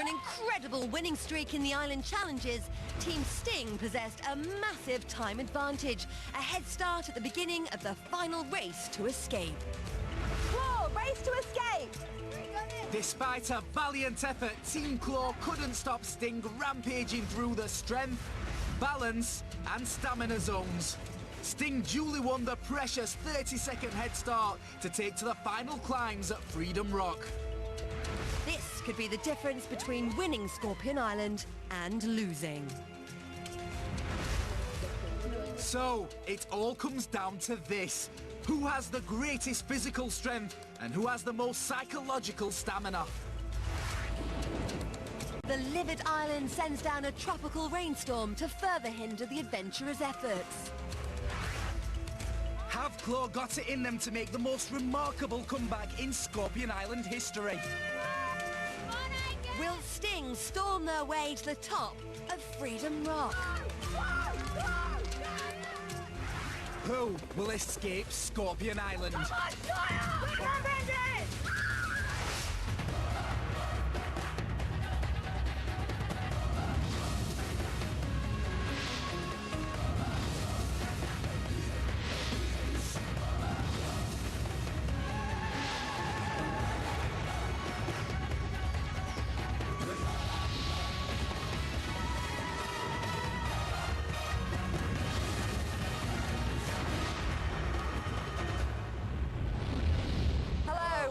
an incredible winning streak in the Island Challenges, Team Sting possessed a massive time advantage, a head start at the beginning of the final race to escape. Claw, race to escape! Despite a valiant effort, Team Claw couldn't stop Sting rampaging through the strength, balance and stamina zones. Sting duly won the precious 30-second head start to take to the final climbs at Freedom Rock. This could be the difference between winning Scorpion Island and losing. So, it all comes down to this. Who has the greatest physical strength and who has the most psychological stamina? The livid island sends down a tropical rainstorm to further hinder the adventurers' efforts. Have Claw got it in them to make the most remarkable comeback in Scorpion Island history? Will Sting storm their way to the top of Freedom Rock? Who will escape Scorpion Island? Come on, Sawyer! Come on, Bandit!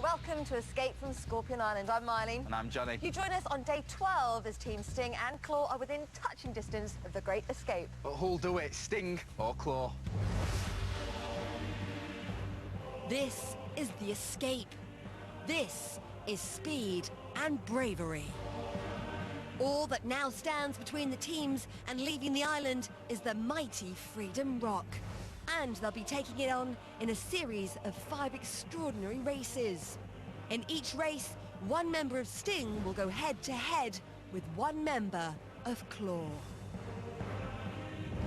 Welcome to Escape from Scorpion Island. I'm Marlene. And I'm Johnny. You join us on day 12 as Team Sting and Claw are within touching distance of the Great Escape. But who'll do it, Sting or Claw? This is the escape. This is speed and bravery. All that now stands between the teams and leaving the island is the mighty Freedom Rock. And they'll be taking it on in a series of 5 extraordinary races. In each race, one member of Sting will go head-to-head with one member of Claw.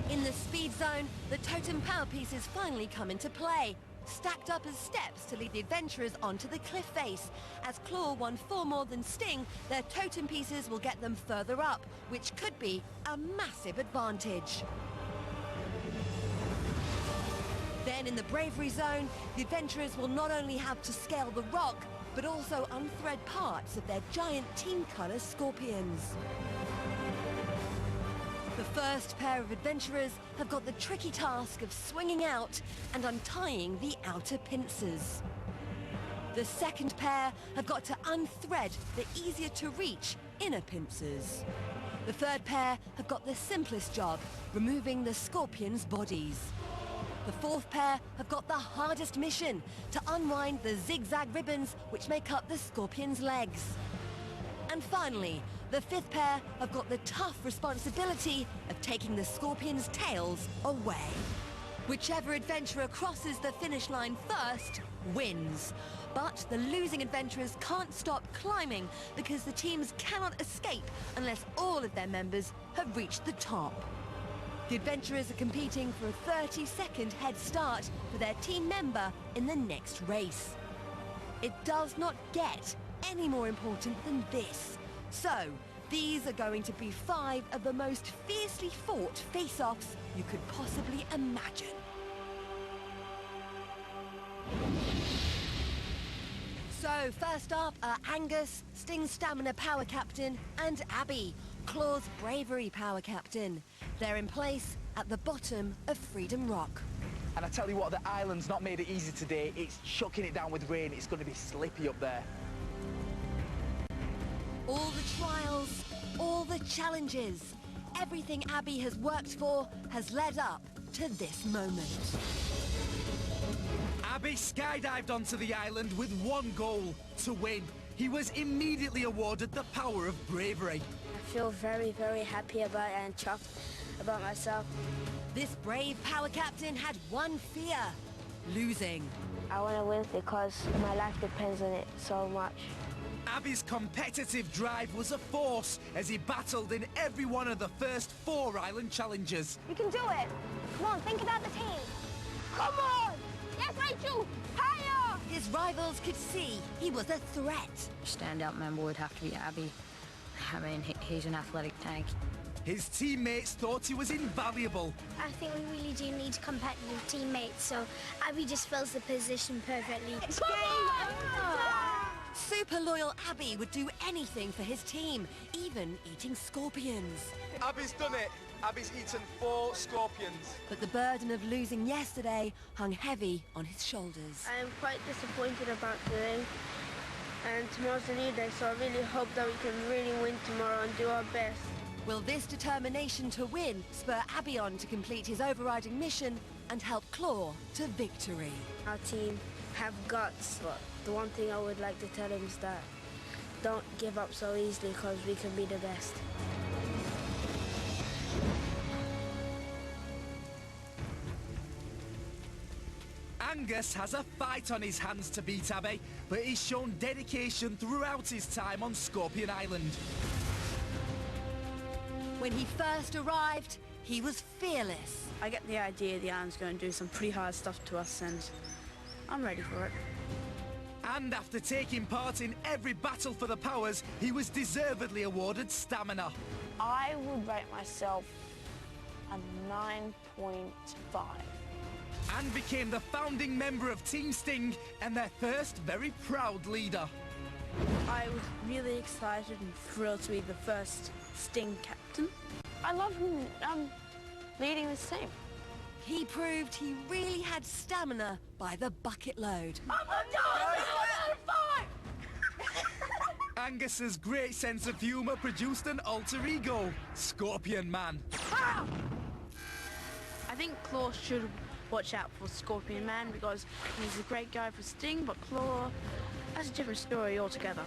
In the speed zone, the totem power pieces finally come into play, stacked up as steps to lead the adventurers onto the cliff face. As Claw won 4 more than Sting, their totem pieces will get them further up, which could be a massive advantage. Then in the bravery zone, the adventurers will not only have to scale the rock, but also unthread parts of their giant team colour scorpions. The first pair of adventurers have got the tricky task of swinging out and untying the outer pincers. The second pair have got to unthread the easier to reach inner pincers. The third pair have got the simplest job, removing the scorpions' bodies. The fourth pair have got the hardest mission, to unwind the zigzag ribbons which make up the scorpion's legs. And finally, the fifth pair have got the tough responsibility of taking the scorpion's tails away. Whichever adventurer crosses the finish line first wins. But the losing adventurers can't stop climbing because the teams cannot escape unless all of their members have reached the top. The adventurers are competing for a 30-second head start for their team member in the next race. It does not get any more important than this. So, these are going to be 5 of the most fiercely fought face-offs you could possibly imagine. So, first up are Angus, Sting's Stamina Power Captain, and Abby, Claw's Bravery Power Captain. They're in place at the bottom of Freedom Rock. And I tell you what, the island's not made it easy today. It's chucking it down with rain. It's going to be slippy up there. All the trials, all the challenges, everything Abby has worked for has led up to this moment. Abby skydived onto the island with one goal, to win. He was immediately awarded the power of bravery. I feel very, very happy about it and chuffed about myself. This brave power captain had one fear: losing. I want to win because my life depends on it so much. Abby's competitive drive was a force as he battled in every one of the first 4 island challenges. You can do it! Come on, think about the team! Come on! Yes, Rachel! Higher! His rivals could see he was a threat. Standout member would have to be Abby. I mean, he's an athletic tank. His teammates thought he was invaluable. I think we really do need competitive teammates, so Abby just fills the position perfectly. It's Super loyal Abby would do anything for his team, even eating scorpions. Abby's done it. Abby's eaten 4 scorpions. But the burden of losing yesterday hung heavy on his shoulders. I am quite disappointed about today. And tomorrow's a new day, so I really hope that we can really win tomorrow and do our best. Will this determination to win spur Abby on to complete his overriding mission and help Claw to victory? Our team have guts, but the one thing I would like to tell him is that don't give up so easily, because we can be the best. Angus has a fight on his hands to beat Abby, but he's shown dedication throughout his time on Scorpion Island. When he first arrived, he was fearless. I get the idea the island's going to do some pretty hard stuff to us, and I'm ready for it. And after taking part in every battle for the powers, he was deservedly awarded stamina. I would rate myself a 9.5. And became the founding member of Team Sting and their first very proud leader. I was really excited and thrilled to be the first Sting captain. I love him leading this team. He proved he really had stamina by the bucket load. Angus's great sense of humour produced an alter ego, Scorpion Man. I think Claw should watch out for Scorpion Man, because he's a great guy for Sting, but Claw, that's a different story altogether.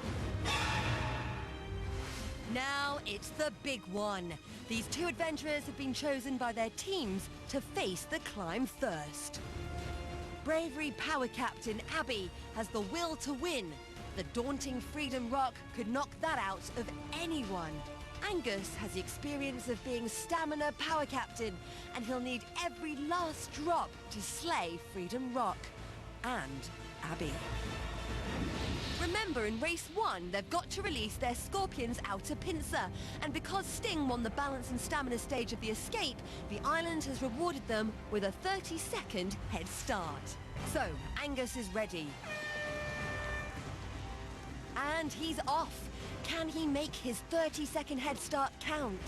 Now it's the big one. These 2 adventurers have been chosen by their teams to face the climb first. Bravery Power Captain Abby has the will to win. The daunting Freedom Rock could knock that out of anyone. Angus has the experience of being Stamina Power Captain, and he'll need every last drop to slay Freedom Rock. And Abby. Remember, in race 1, they've got to release their Scorpion's outer pincer, and because Sting won the balance and stamina stage of the escape, the island has rewarded them with a 30-second head start. So, Angus is ready. And he's off. Can he make his 30-second head start count?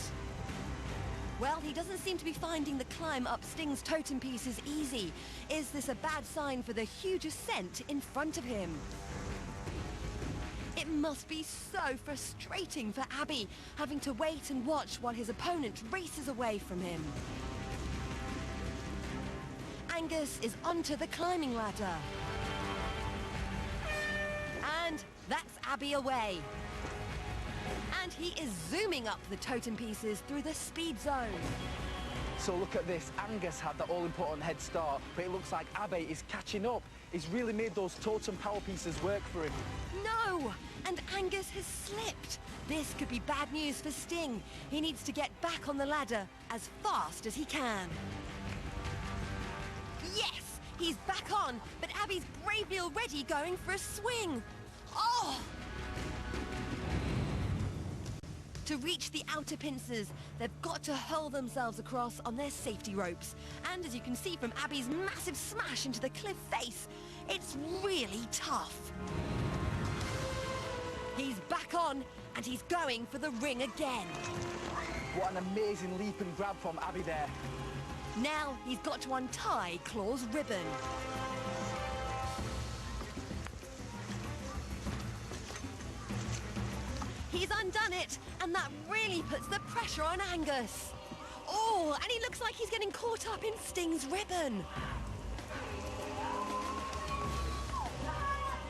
Well, he doesn't seem to be finding the climb up Sting's totem pieces easy. Is this a bad sign for the huge ascent in front of him? It must be so frustrating for Abby, having to wait and watch while his opponent races away from him. Angus is onto the climbing ladder. And that's Abby away. And he is zooming up the totem pieces through the speed zone. So look at this. Angus had the all-important head start, but it looks like Abby is catching up. He's really made those totem power pieces work for him. No! And Angus has slipped. This could be bad news for Sting. He needs to get back on the ladder as fast as he can. Yes! He's back on, but Abby's bravely already going for a swing. Oh! To reach the outer pincers, they've got to hurl themselves across on their safety ropes. And as you can see from Abby's massive smash into the cliff face, it's really tough. He's back on, and he's going for the ring again. What an amazing leap and grab from Abby there. Now he's got to untie Claw's ribbon. He's undone it, and that really puts the pressure on Angus. Oh, and he looks like he's getting caught up in Sting's ribbon.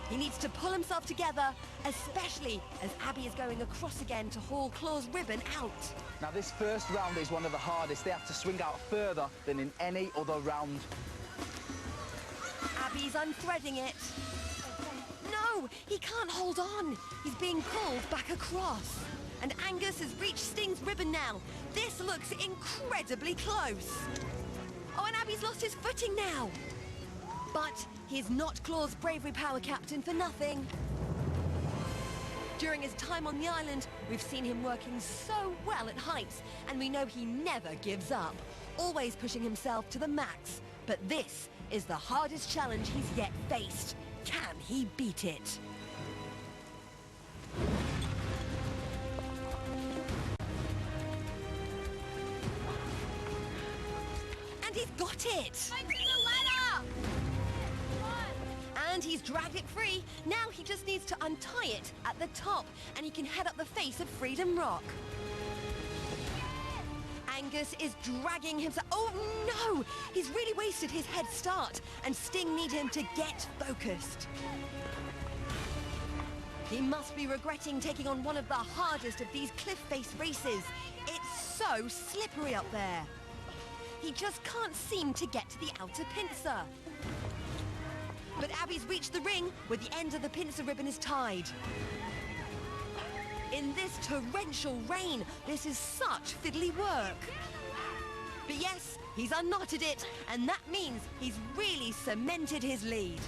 He needs to pull himself together, especially as Abby is going across again to haul Claw's ribbon out. Now this first round is one of the hardest. They have to swing out further than in any other round. Abby's unthreading it. No, he can't hold on. He's being pulled back across. And Angus has reached Sting's ribbon now. This looks incredibly close. Oh, and Abby's lost his footing now. But he's not Claw's Bravery Power Captain for nothing. During his time on the island, we've seen him working so well at heights, and we know he never gives up, always pushing himself to the max. But this is the hardest challenge he's yet faced. Can he beat it? And he's got it! And he's dragged it free. Now he just needs to untie it at the top, and he can head up the face of Freedom Rock. Angus is dragging himself. Oh no! He's really wasted his head start, and Sting need him to get focused. He must be regretting taking on one of the hardest of these cliff face races. It's so slippery up there. He just can't seem to get to the outer pincer. But Abby's reached the ring where the end of the pincer ribbon is tied. In this torrential rain, this is such fiddly work. But yes, he's unknotted it, and that means he's really cemented his lead.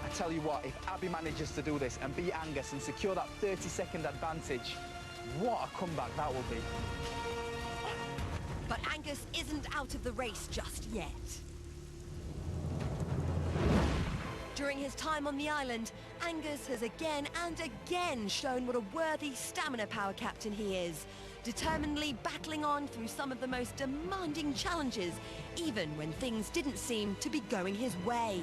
I tell you what, if Abby manages to do this and beat Angus and secure that 30-second advantage, what a comeback that will be. But Angus isn't out of the race just yet. During his time on the island, Angus has again and again shown what a worthy stamina power captain he is, determinedly battling on through some of the most demanding challenges, even when things didn't seem to be going his way.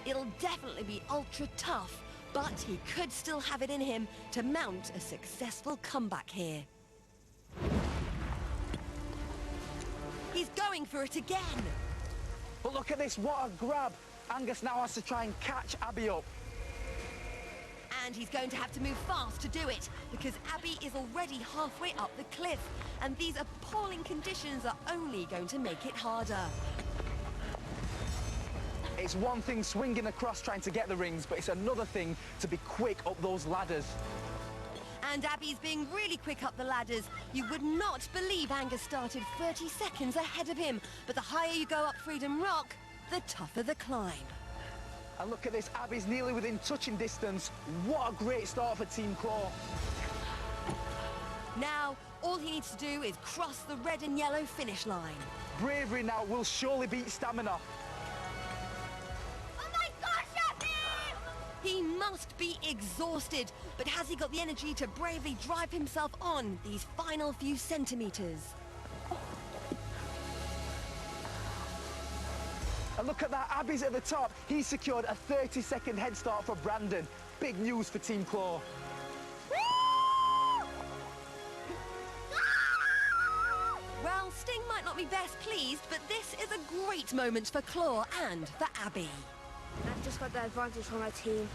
It'll definitely be ultra tough, but he could still have it in him to mount a successful comeback here. He's going for it again. But look at this, what a grab. Angus now has to try and catch Abby up. And he's going to have to move fast to do it, because Abby is already halfway up the cliff, and these appalling conditions are only going to make it harder. It's one thing swinging across trying to get the rings, but it's another thing to be quick up those ladders. And Abby's being really quick up the ladders. You would not believe Angus started 30 seconds ahead of him, but the higher you go up Freedom Rock, the tougher the climb. And look at this, Abby's nearly within touching distance. What a great start for Team Claw. Now, all he needs to do is cross the red and yellow finish line. Bravery now will surely beat stamina. Oh my gosh, Abby! He must be exhausted, but has he got the energy to bravely drive himself on these final few centimetres? And look at that, Abby's at the top. He's secured a 30-second head start for Brandon. Big news for Team Claw. Well, Sting might not be best pleased, but this is a great moment for Claw and for Abby. I've just got the advantage for my team,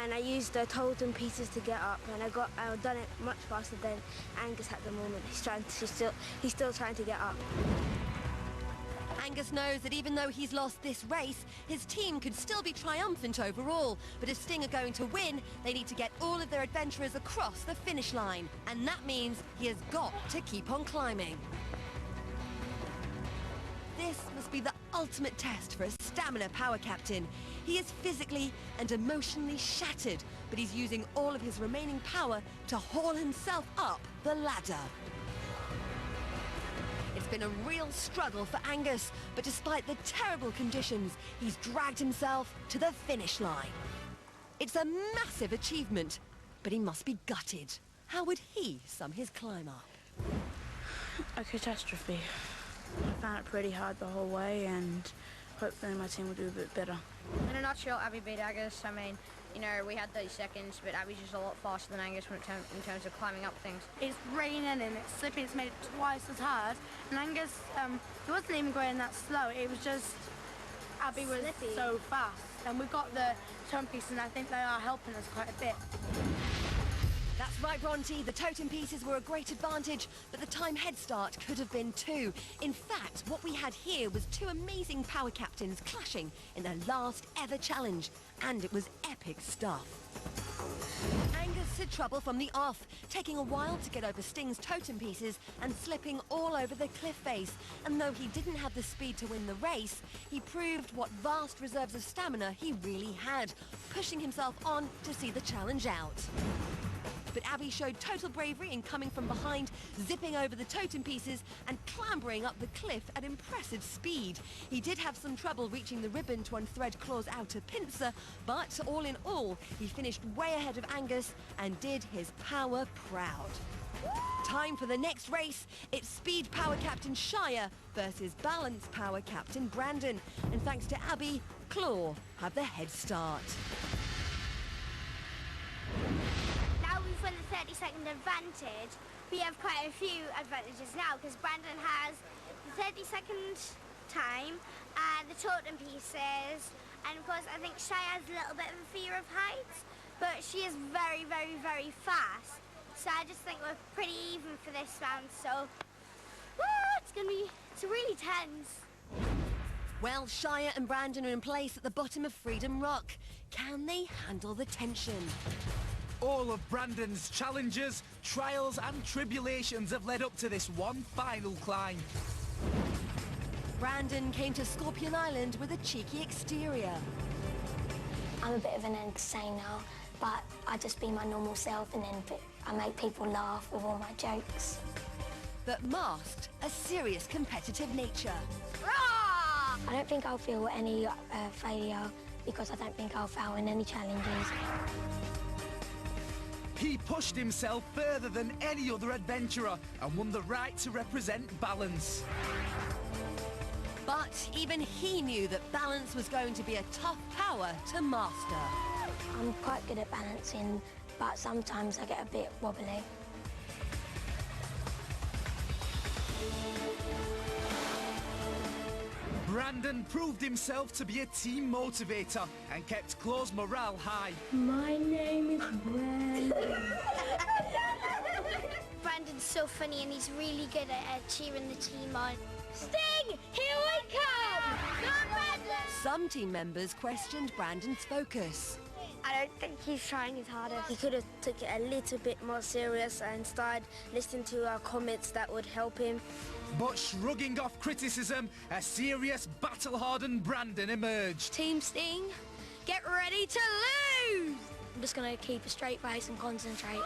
and I used the totem pieces to get up, and I've done it much faster than Angus at the moment. He's still trying to get up. Angus knows that even though he's lost this race, his team could still be triumphant overall. But if Sting are going to win, they need to get all of their adventurers across the finish line. And that means he has got to keep on climbing. This must be the ultimate test for a stamina power captain. He is physically and emotionally shattered, but he's using all of his remaining power to haul himself up the ladder. It's been a real struggle for Angus, but despite the terrible conditions, he's dragged himself to the finish line. It's a massive achievement, but he must be gutted. How would he sum his climb up? A catastrophe. I found it pretty hard the whole way, and hopefully my team will do a bit better. In a nutshell, Abby beat Angus. I mean, you know, we had 30 seconds, but Abby's just a lot faster than Angus in terms of climbing up things. It's raining and it's slipping, it's made it twice as hard. And Angus, he wasn't even going that slow, it was just Abby was Slippy. so fast. And we got the totem piece, and I think they are helping us quite a bit. That's right, Bronte. The totem pieces were a great advantage, but the time head start could have been too. In fact, what we had here was two amazing power captains clashing in their last ever challenge, and it was epic stuff. Angus Balance had trouble from the off, taking a while to get over Sting's totem pieces and slipping all over the cliff face. And though he didn't have the speed to win the race, he proved what vast reserves of stamina he really had, pushing himself on to see the challenge out. But Abby showed total bravery in coming from behind, zipping over the totem pieces and clambering up the cliff at impressive speed. He did have some trouble reaching the ribbon to unthread Claw's outer pincer, but all in all, he finished way ahead of Angus and did his power proud. Time for the next race. It's Speed Power Captain Shire versus Balance Power Captain Brandon. And thanks to Abby, Claw have the head start. For the 30-second advantage, we have quite a few advantages now because Brandon has the 30-second time and the totem pieces, and of course I think Shai has a little bit of a fear of heights, but she is very, very, very fast. So I just think we're pretty even for this round. So it's really tense. Well, Shire and Brandon are in place at the bottom of Freedom Rock. Can they handle the tension? All of Brandon's challenges, trials and tribulations have led up to this one final climb. Brandon came to Scorpion Island with a cheeky exterior. I'm a bit of an entertainer, but I just be my normal self and then I make people laugh with all my jokes. But masked a serious competitive nature. I don't think I'll feel any failure because I don't think I'll fail in any challenges. He pushed himself further than any other adventurer and won the right to represent Balance. But even he knew that Balance was going to be a tough power to master. I'm quite good at balancing, but sometimes I get a bit wobbly. Brandon proved himself to be a team motivator and kept Claw's morale high. My name is Brandon. Brandon's so funny and he's really good at cheering the team on. Sting, here we come! Come, Brandon! Some team members questioned Brandon's focus. I don't think he's trying his hardest. He could have took it a little bit more serious and started listening to our comments that would help him. But shrugging off criticism, a serious, battle-hardened Brandon emerged. Team Sting, get ready to lose! I'm just going to keep a straight face and concentrate.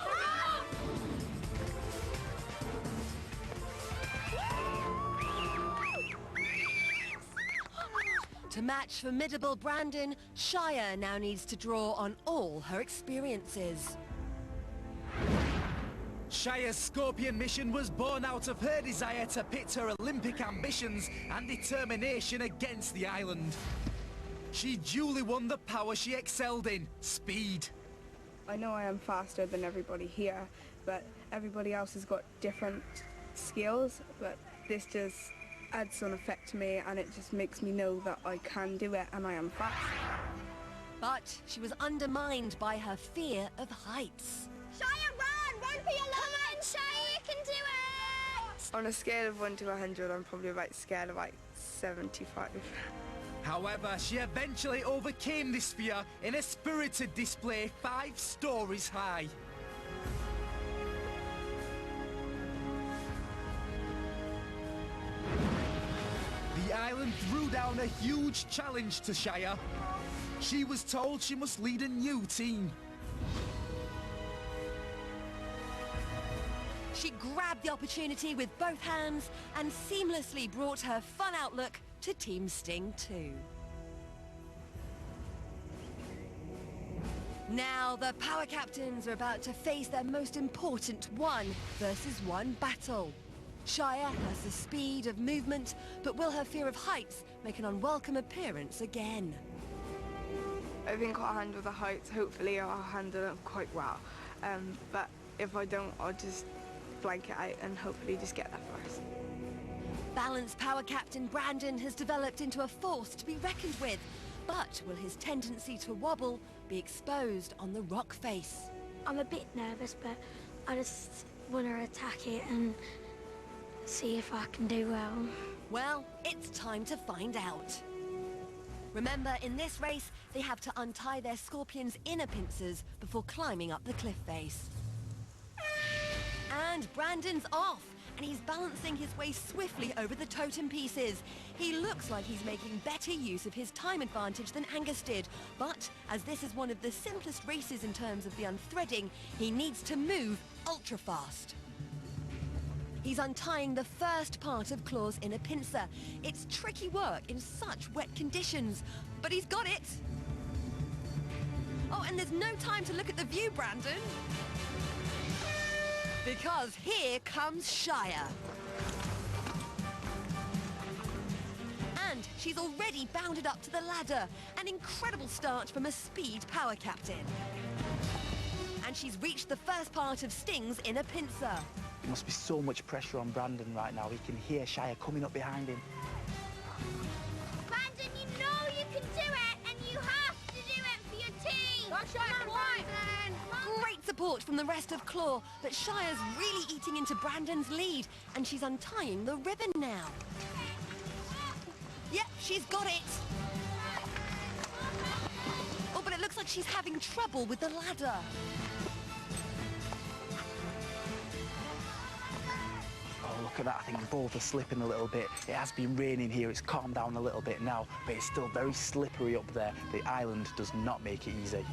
To match formidable Brandon, Shire now needs to draw on all her experiences. Shire's Scorpion mission was born out of her desire to pit her Olympic ambitions and determination against the island. She duly won the power she excelled in, speed. I know I am faster than everybody here, but everybody else has got different skills, but this just adds some effect to me and it just makes me know that I can do it and I am fast. But she was undermined by her fear of heights. Shire, run! Run for your life! Come on, Shire, you can do it! On a scale of 1 to 100, I'm probably about scared of like 75. However, she eventually overcame this fear in a spirited display 5 stories high. The island threw down a huge challenge to Shire. She was told she must lead a new team. She grabbed the opportunity with both hands and seamlessly brought her fun outlook to Team Sting 2. Now the Power Captains are about to face their most important 1-versus-1 battle. Shire has the speed of movement, but will her fear of heights make an unwelcome appearance again? I think I'll handle the heights. Hopefully I'll handle them quite well. But if I don't, I'll just blank it out and hopefully just get there first. Balance Power Captain Brandon has developed into a force to be reckoned with, but will his tendency to wobble be exposed on the rock face? I'm a bit nervous, but I just want to attack it and see if I can do well. Well, it's time to find out. Remember, in this race, they have to untie their scorpion's inner pincers before climbing up the cliff face. And Brandon's off, and he's balancing his way swiftly over the totem pieces. He looks like he's making better use of his time advantage than Angus did, but as this is one of the simplest races in terms of the unthreading, he needs to move ultra fast. He's untying the first part of Claw's inner pincer. It's tricky work in such wet conditions, but he's got it. Oh, and there's no time to look at the view, Brandon. Because here comes Shire. And she's already bounded up to the ladder. An incredible start from a speed power captain. And she's reached the first part of Sting's inner pincer. There must be so much pressure on Brandon right now. He can hear Shire coming up behind him. Brandon, you know you can do it, and you have to do it for your team. Come on, Great support from the rest of Claw, but Shire's really eating into Brandon's lead, and she's untying the ribbon now. Yep, she's got it. Oh, but it looks like she's having trouble with the ladder. Oh, look at that. I think both are slipping a little bit. It has been raining here. It's calmed down a little bit now, but it's still very slippery up there. The island does not make it easy.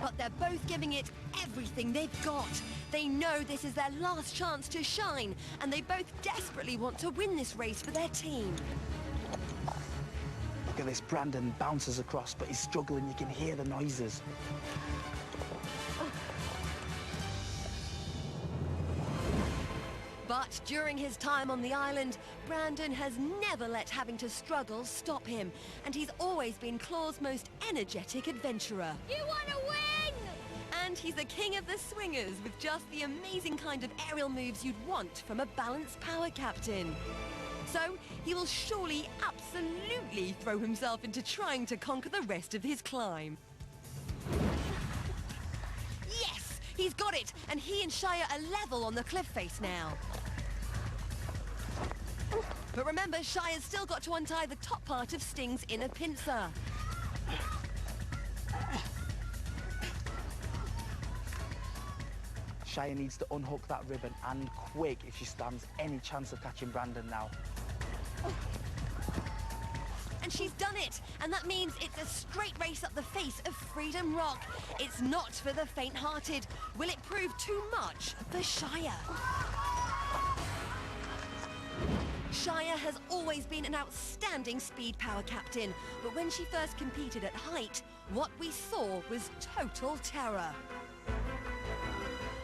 But they're both giving it everything they've got. They know this is their last chance to shine, and they both desperately want to win this race for their team. Look at this. Brandon bounces across, but he's struggling. You can hear the noises. But during his time on the island, Brandon has never let having to struggle stop him, and he's always been Claw's most energetic adventurer. You want to win! And he's the king of the swingers with just the amazing kind of aerial moves you'd want from a balanced power captain. So he will surely absolutely throw himself into trying to conquer the rest of his climb. Yes! He's got it! And he and Shire are level on the cliff face now. But remember, Shire's still got to untie the top part of Sting's inner pincer. Shire needs to unhook that ribbon, and quick, if she stands any chance of catching Brandon now. And she's done it! And that means it's a straight race up the face of Freedom Rock. It's not for the faint-hearted. Will it prove too much for Shire? Shire has always been an outstanding speed power captain, but when she first competed at height, what we saw was total terror.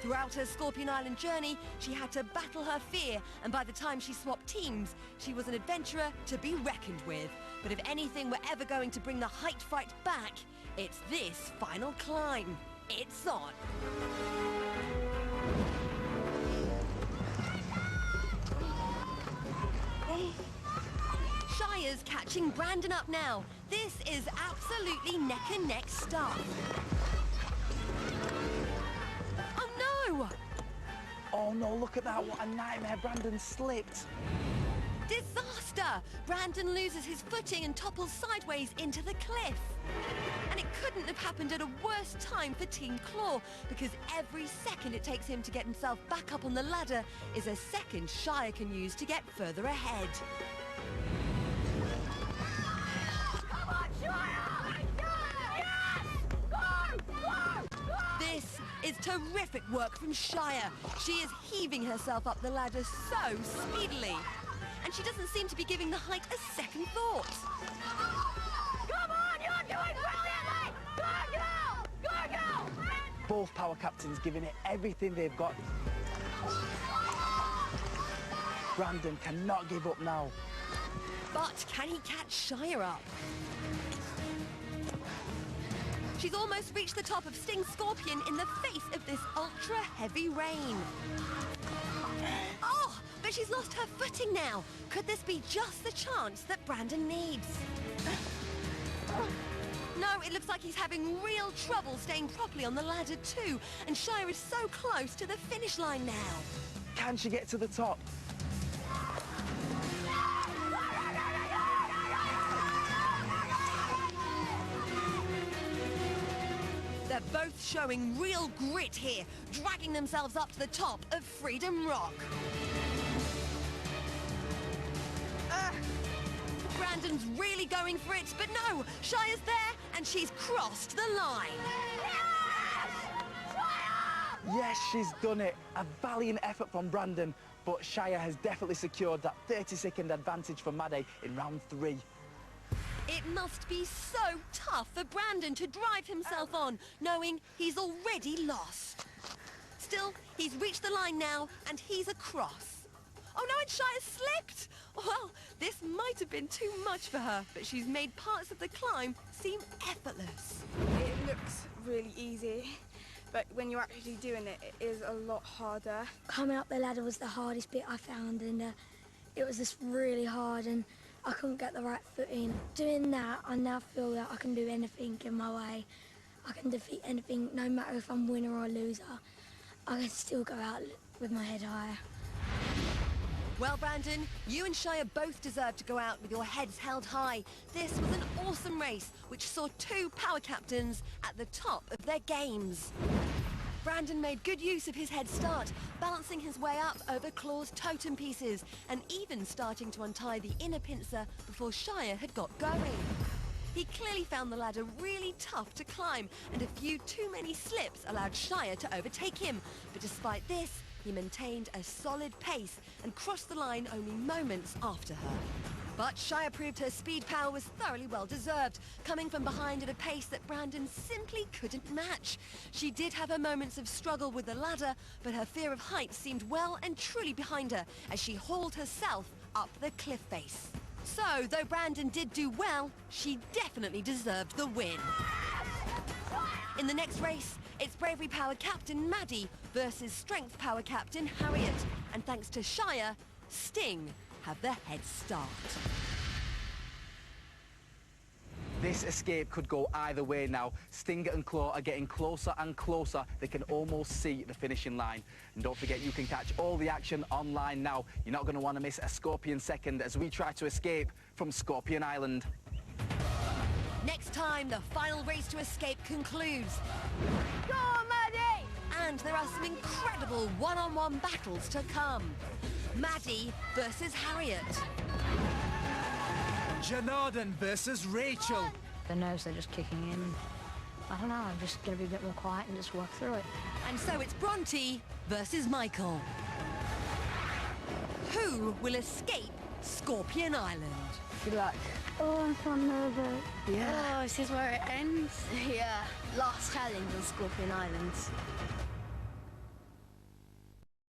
Throughout her Scorpion Island journey, she had to battle her fear, and by the time she swapped teams, she was an adventurer to be reckoned with. But if anything were ever going to bring the height fright back, it's this final climb. It's on. Shire's catching Brandon up now. This is absolutely neck-and-neck stuff. Oh no, look at that, what a nightmare. Brandon slipped. Disaster! Brandon loses his footing and topples sideways into the cliff. And it couldn't have happened at a worse time for Team Claw, because every second it takes him to get himself back up on the ladder is a second Shire can use to get further ahead. Come on, Shire! Yes! Go! Go! This is terrific work from Shire. She is heaving herself up the ladder so speedily. And she doesn't seem to be giving the height a second thought. Come on, you're doing brilliantly! Go, girl! Go, girl! Both power captains giving it everything they've got. Brandon cannot give up now. But can he catch Shire up? She's almost reached the top of Sting's Scorpion in the face of this ultra-heavy rain. Oh, but she's lost her footing now. Could this be just the chance that Brandon needs? No, it looks like he's having real trouble staying properly on the ladder too, and Shire is so close to the finish line now. Can she get to the top? both showing real grit here, dragging themselves up to the top of Freedom Rock. Brandon's really going for it, but no, Shire's there, and she's crossed the line. Yes, she's done it. A valiant effort from Brandon, but Shire has definitely secured that 30-second advantage for Maddie in round 3. It must be so tough for Brandon to drive himself on, knowing he's already lost. Still, he's reached the line now, and he's across. Oh no, and Shire slipped! Well, this might have been too much for her, but she's made parts of the climb seem effortless. It looks really easy, but when you're actually doing it, it is a lot harder. Coming up the ladder was the hardest bit I found, and it was just really hard, and I couldn't get the right foot in. Doing that, I now feel that I can do anything in my way. I can defeat anything, no matter if I'm winner or loser. I can still go out with my head high. Well, Brandon, you and Shire both deserve to go out with your heads held high. This was an awesome race, which saw 2 power captains at the top of their games. Brandon made good use of his head start, balancing his way up over Claw's totem pieces, and even starting to untie the inner pincer before Shire had got going. He clearly found the ladder really tough to climb, and a few too many slips allowed Shire to overtake him. But despite this, he maintained a solid pace and crossed the line only moments after her. But Shire proved her speed power was thoroughly well-deserved, coming from behind at a pace that Brandon simply couldn't match. She did have her moments of struggle with the ladder, but her fear of heights seemed well and truly behind her as she hauled herself up the cliff face. So, though Brandon did do well, she definitely deserved the win. In the next race, it's Bravery Power Captain Maddie versus Strength Power Captain Harriet. And thanks to Shire, Sting have the head start. This escape could go either way now. Sting and Claw are getting closer and closer. They can almost see the finishing line. And don't forget, you can catch all the action online now. You're not going to want to miss a Scorpion second as we try to escape from Scorpion Island. Next time, the final race to escape concludes. Go on, Maddie! And there are some incredible one-on-one battles to come. Maddie versus Harriet. Janardan versus Rachel. The nerves are just kicking in. I don't know, I'm just going to be a bit more quiet and just work through it. And so it's Bronte versus Michael. Who will escape Scorpion Island? Good luck. Oh, I'm so nervous. Oh, is this where it ends? Yeah, last challenge on Scorpion Island.